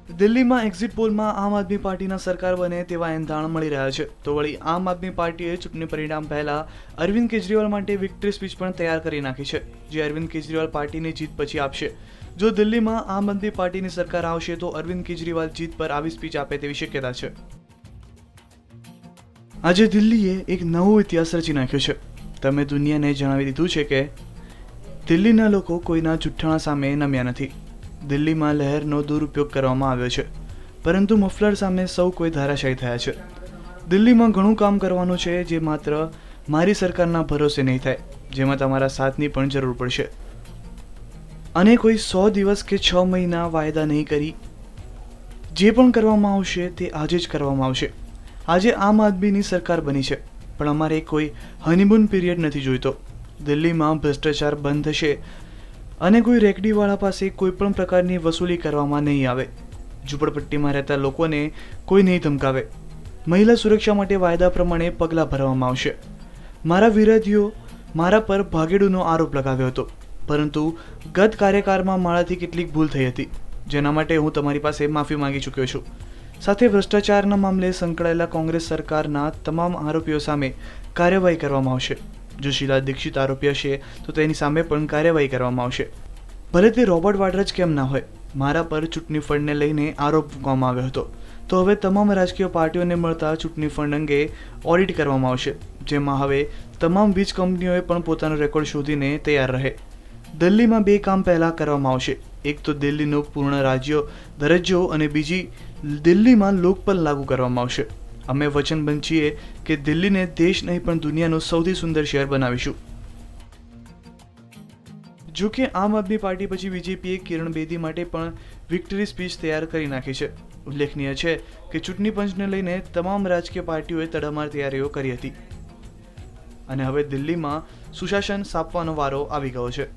દિલ્હીમાં એક્ઝિટ પોલમાં આમ આદમી પાર્ટીના સરકાર બને તેવા એંધાણ મળી રહ્યા છે. તો વળી આમ આદમી પાર્ટીએ ચૂંટણી પરિણામ પહેલા અરવિંદ કેજરીવાલ માટે વિક્ટરી સ્પીચ પણ તૈયાર કરી નાખી છે, જે અરવિંદ કેજરીવાલ પાર્ટીની જીત પછી આપશે. જો દિલ્હીમાં આમ આદમી પાર્ટીની સરકાર આવશે તો અરવિંદ કેજરીવાલ જીત પર આવી સ્પીચ આપે તેવી શક્યતા છે. આજે દિલ્હીએ એક નવો ઇતિહાસ રચી નાખ્યો છે. તમે દુનિયાને જણાવી દીધું છે કે દિલ્હીના લોકો કોઈના જુઠ્ઠાણા સામે નમ્યા નથી. દિલ્હીમાં લહેરનો દુરુપયોગ કરવામાં આવ્યો છે, પરંતુ મફલર સામે સૌ કોઈ ધારાશાયી થયા છે. દિલ્હીમાં ઘણું કામ કરવાનું છે, જે માત્ર મારી સરકારના ભરોસે નહીં થાય, જેમાં તમારા સાથની પણ જરૂર પડશે. અને કોઈ 100 દિવસ કે 6 મહિના વાયદા નહીં કરી. જે પણ કરવામાં આવશે તે આજે જ કરવામાં આવશે. આજે આમ આદમીની સરકાર બની છે, પણ અમારે કોઈ હનીમૂન પીરિયડ નથી જોઈતો. દિલ્હીમાં ભ્રષ્ટાચાર બંધ થશે અને કોઈ રેકડીવાળા પાસે કોઈ પણ પ્રકારની વસૂલી કરવામાં નહીં આવે. ઝૂંપડપટ્ટીમાં રહેતા લોકોને કોઈ નહીં ધમકાવે. મહિલા સુરક્ષા માટે વાયદા પ્રમાણે પગલાં ભરવામાં આવશે. મારા વિરોધીઓ મારા પર ભાગેડુનો આરોપ લગાવ્યો હતો, પરંતુ ગત કાર્યકાળમાં મારાથી કેટલીક ભૂલ થઈ હતી, જેના માટે હું તમારી પાસે માફી માંગી ચૂક્યો છું. સાથે ભ્રષ્ટાચારના મામલે સંકળાયેલા કોંગ્રેસ સરકારના તમામ આરોપીઓ સામે કાર્યવાહી કરવામાં આવશે. જો શીલા દીક્ષિત આરોપી હશે તો તેની સામે પણ કાર્યવાહી કરવામાં આવશે. ભલે તે રોબર્ટ વાડ્રા જ કેમ ના હોય. મારા પર ચૂંટણી ફંડને લઈને આરોપ મૂકવામાં આવ્યો હતો, તો હવે તમામ રાજકીય પાર્ટીઓને મળતા ચૂંટણી ફંડ અંગે ઓડિટ કરવામાં આવશે, જેમાં હવે તમામ વીજ કંપનીઓએ પણ પોતાનો રેકોર્ડ શોધીને તૈયાર રહે. દિલ્હીમાં 2 કામ પહેલાં કરવામાં આવશે. એક તો દિલ્હીનો પૂર્ણ રાજ્ય દરજ્જો અને બીજી દિલ્હીમાં લોકપાલ લાગુ કરવામાં આવશે. અમે વચનબદ્ધ છીએ કે દિલ્હીને દેશ નહીં પણ દુનિયાનું સૌથી સુંદર શહેર બનાવીશું. જો કે આમ આદમી પાર્ટી પછી બીજેપીએ કિરણ બેદી માટે પણ વિક્ટરી સ્પીચ તૈયાર કરી નાખી છે. ઉલ્લેખનીય છે કે ચૂંટણી પંચને લઈને તમામ રાજકીય પાર્ટીઓએ તડામાર તૈયારીઓ કરી હતી અને હવે દિલ્હીમાં સુશાસન સ્થાપવાનો વારો આવી ગયો છે.